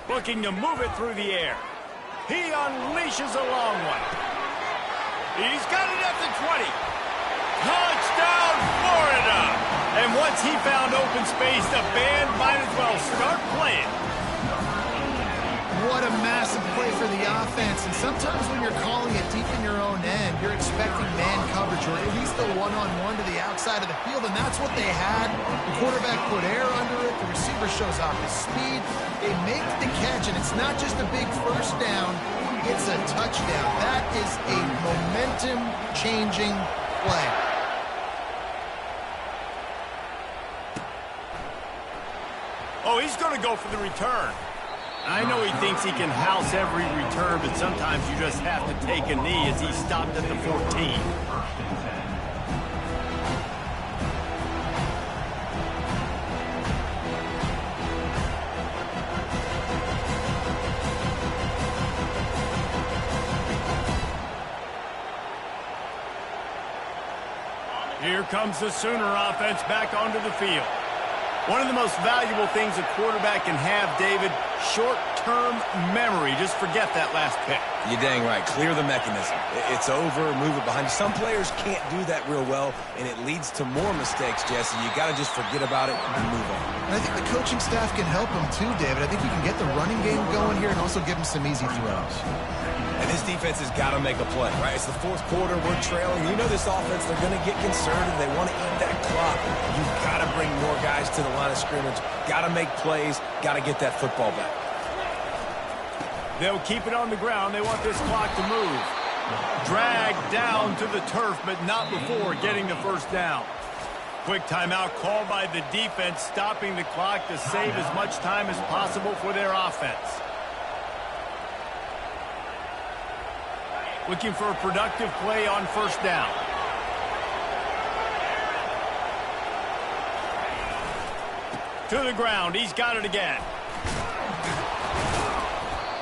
Looking to move it through the air. He unleashes a long one. He's got it at the 20. Touchdown, Florida! And once he found open space, the band might as well start playing. What a massive play for the offense. And sometimes when you're calling it deep in your own end, you're expecting man coverage or at least the one-on-one to the outside of the field, and that's what they had. The quarterback put air under it. The receiver shows off his speed. They make the catch, and it's not just a big 1st down. It's a touchdown. That is a momentum-changing play. he's going to go for the return. I know he thinks he can house every return, but sometimes you just have to take a knee as he stopped at the 14. Here comes the Sooner offense back onto the field. One of the most valuable things a quarterback can have, David, short-term memory. Just forget that last pick. You're dang right. Clear the mechanism. It's over, move it behind you. Some players can't do that real well, and it leads to more mistakes, Jesse. You got to just forget about it and move on. And I think the coaching staff can help him too, David. I think you can get the running game going here and also give him some easy throws. And this defense has got to make a play, right? It's the fourth quarter. We're trailing. You know this offense, they're going to get conservative. They want to eat that clock. You've got to bring more guys to the line of scrimmage. Got to make plays. Got to get that football back. They'll keep it on the ground. They want this clock to move. Dragged down to the turf, but not before getting the first down. Quick timeout called by the defense, stopping the clock to save as much time as possible for their offense. Looking for a productive play on first down. To the ground. He's got it again.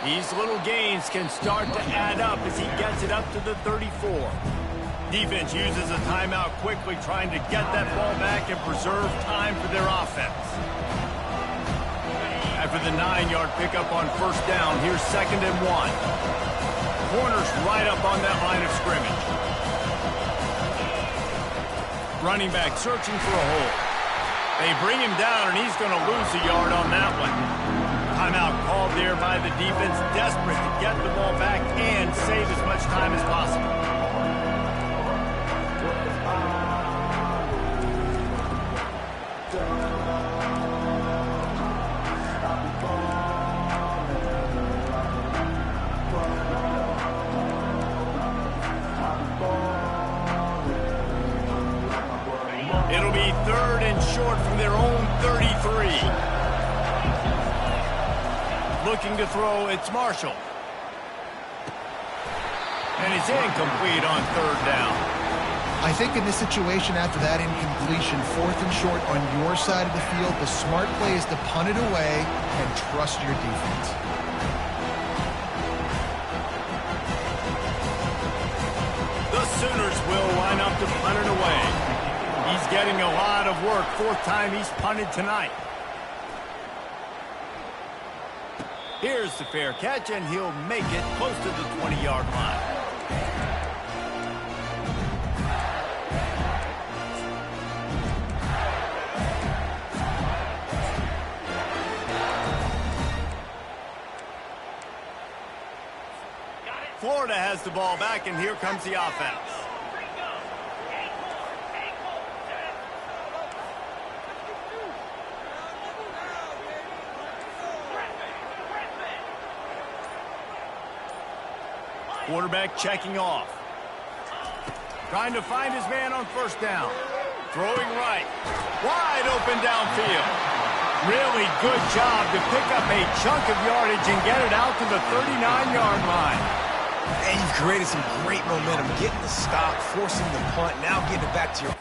These little gains can start to add up as he gets it up to the 34. Defense uses a timeout quickly, trying to get that ball back and preserve time for their offense. After the 9-yard pickup on first down, here's 2nd and 1. Corners right up on that line of scrimmage. Running back searching for a hole. They bring him down, and he's going to lose a yard on that one. Timeout called there by the defense, desperate to get the ball back and save as much time as possible. It'll be 3rd and short from their own 33. Looking to throw, it's Marshall. And it's incomplete on 3rd down. I think in this situation after that incompletion, 4th and short on your side of the field, the smart play is to punt it away and trust your defense. The Sooners will line up to punt it away. He's getting a lot of work. 4th time he's punted tonight. Here's the fair catch, and he'll make it close to the 20-yard line. Florida has the ball back, and here comes the offense. Quarterback checking off. Trying to find his man on first down. Throwing right. Wide open downfield. Really good job to pick up a chunk of yardage and get it out to the 39-yard line. And you've created some great momentum. Getting the stop, forcing the punt, now getting it back to your...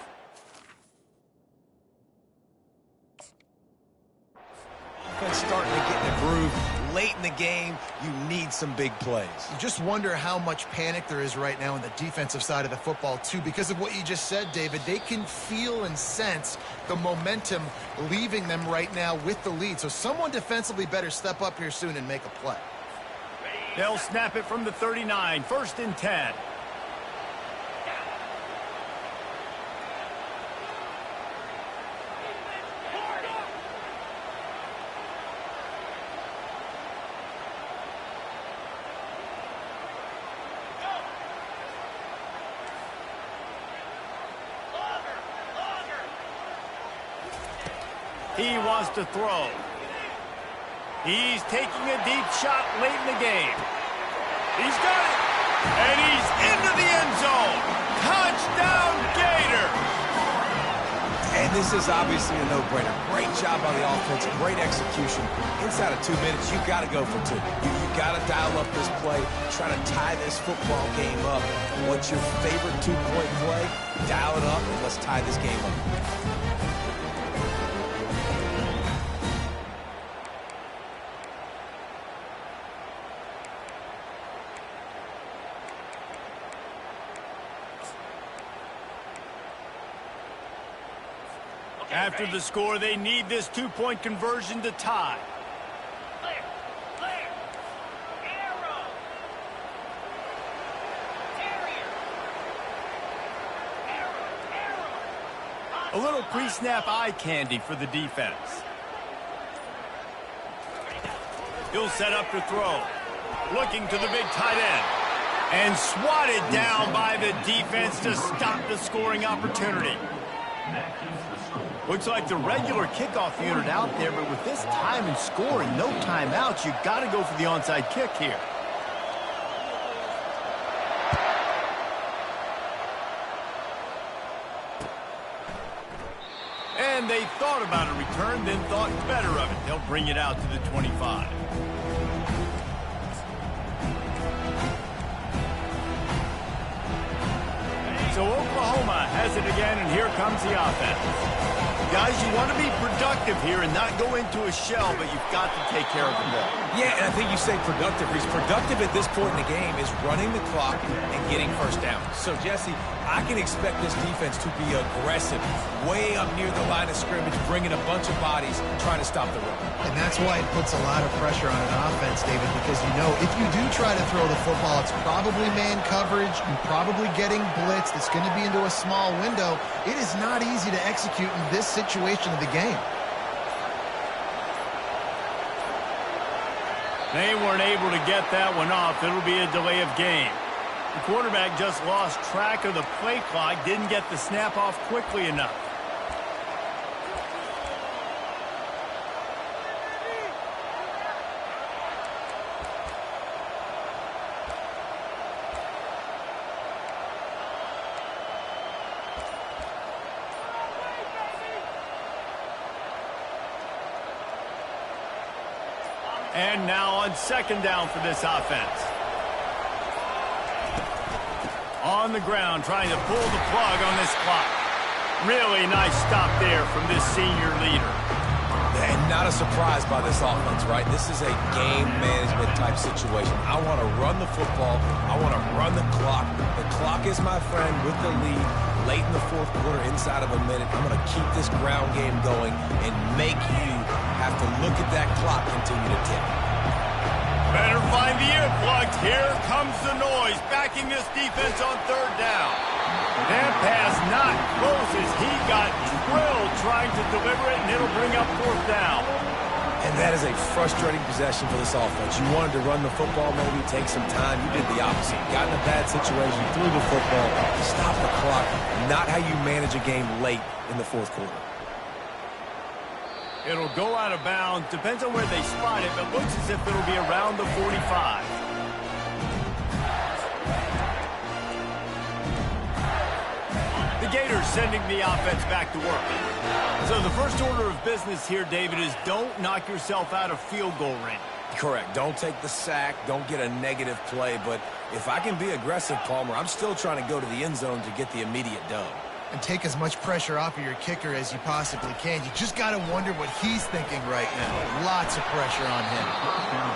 Offense starting to get in the groove. Late in the game, you need some big plays. You just wonder how much panic there is right now on the defensive side of the football, too. Because of what you just said, David, they can feel and sense the momentum leaving them right now with the lead. So someone defensively better step up here soon and make a play. They'll snap it from the 39, 1st and 10. He wants to throw. He's taking a deep shot late in the game. He's got it. And he's into the end zone. Touchdown, Gators. And And this is obviously a no-brainer. Great job on the offense, great execution. Inside of 2 minutes, you got to go for 2. You got to dial up this play, try to tie this football game up. What's your favorite 2-point play? Dial it up, and let's tie this game up. After the score, they need this 2-point conversion to tie. A little pre-snap eye candy for the defense. He'll set up to throw. Looking to the big tight end. And swatted down by the defense to stop the scoring opportunity. Looks like the regular kickoff unit out there, but with this time and scoring, no timeouts, you got to go for the onside kick here. And they thought about a return, then thought better of it. They'll bring it out to the 25. So Oklahoma has it again, and here comes the offense. Guys, you want to be productive here and not go into a shell, but you've got to take care of the ball. Yeah, and I think you say productive. He's productive at this point in the game is running the clock and getting first down. So, Jesse, I can expect this defense to be aggressive, way up near the line of scrimmage, bringing a bunch of bodies, trying to stop the run. And that's why it puts a lot of pressure on an offense, David, because you know if you do try to throw the football, it's probably man coverage, you're probably getting blitzed, it's going to be into a small window. It is not easy to execute in this situation of the game. They weren't able to get that one off. It'll be a delay of game. The quarterback just lost track of the play clock, didn't get the snap off quickly enough. And now on second down for this offense. On the ground, trying to pull the plug on this clock. Really nice stop there from this senior leader. And not a surprise by this offense, right? This is a game management type situation. I want to run the football. I want to run the clock. The clock is my friend with the lead. Late in the fourth quarter, inside of a minute, I'm going to keep this ground game going and make you have to look at that clock continue to tick. Better find the earplugs. Here comes the noise, backing this defense on third down. That pass not close as he got drilled trying to deliver it, and it'll bring up fourth down. And that is a frustrating possession for this offense. You wanted to run the football, maybe take some time. You did the opposite. Got in a bad situation, threw the football, stopped the clock. Not how you manage a game late in the fourth quarter. It'll go out of bounds. Depends on where they spot it, but looks as if it'll be around the 45. The Gators sending the offense back to work. So the first order of business here, David, is don't knock yourself out of field goal range. Correct. Don't take the sack. Don't get a negative play. But if I can be aggressive, Palmer, I'm still trying to go to the end zone to get the immediate dub. And take as much pressure off of your kicker as you possibly can. You just got to wonder what he's thinking right now. Lots of pressure on him.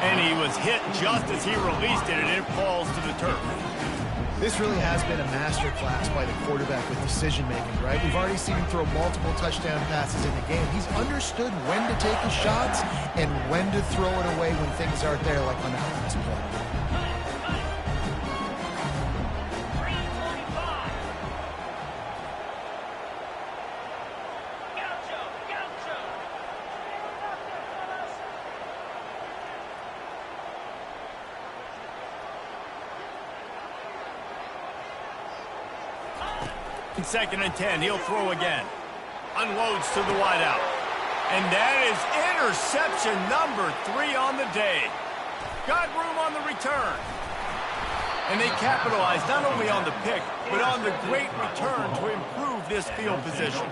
And he was hit just as he released it, and it falls to the turf. This really has been a master class by the quarterback with decision-making, right? We've already seen him throw multiple touchdown passes in the game. He's understood when to take his shots and when to throw it away when things aren't there, like on that last play. Second and 10, he'll throw again. Unloads to the wideout. And that is interception number 3 on the day. Got room on the return. And they capitalized not only on the pick, but on the great return to improve this field position.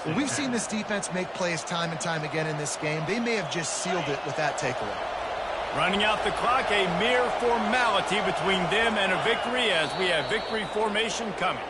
Well, we've seen this defense make plays time and time again in this game. They may have just sealed it with that takeaway. Running out the clock, a mere formality between them and a victory as we have victory formation coming.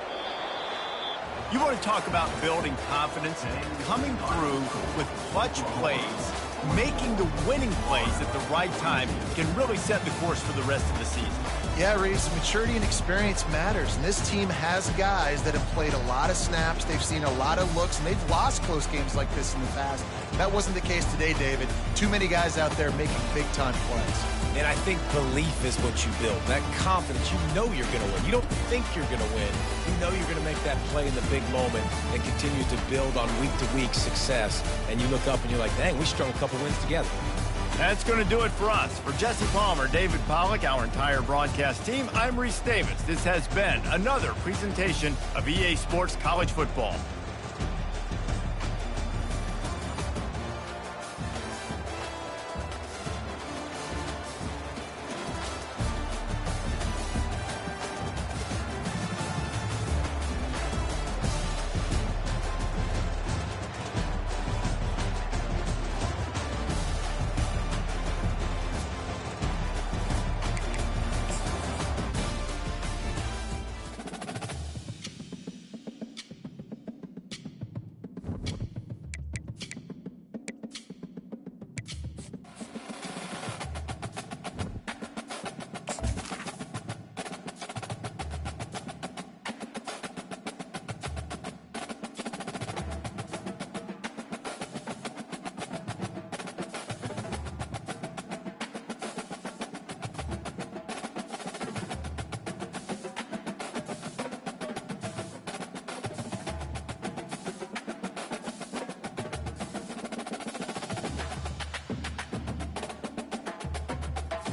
You want to talk about building confidence, coming through with clutch plays, making the winning plays at the right time can really set the course for the rest of the season. Yeah, Reese, maturity and experience matters, and this team has guys that have played a lot of snaps, they've seen a lot of looks, and they've lost close games like this in the past. That wasn't the case today, David. Too many guys out there making big-time plays. And I think belief is what you build. That confidence, you know you're going to win. You don't think you're going to win. You know you're going to make that play in the big moment and continue to build on week-to-week success. And you look up and you're like, dang, we strung a couple wins together. That's going to do it for us. For Jesse Palmer, David Pollack, our entire broadcast team, I'm Reese Davis. This has been another presentation of EA Sports College Football.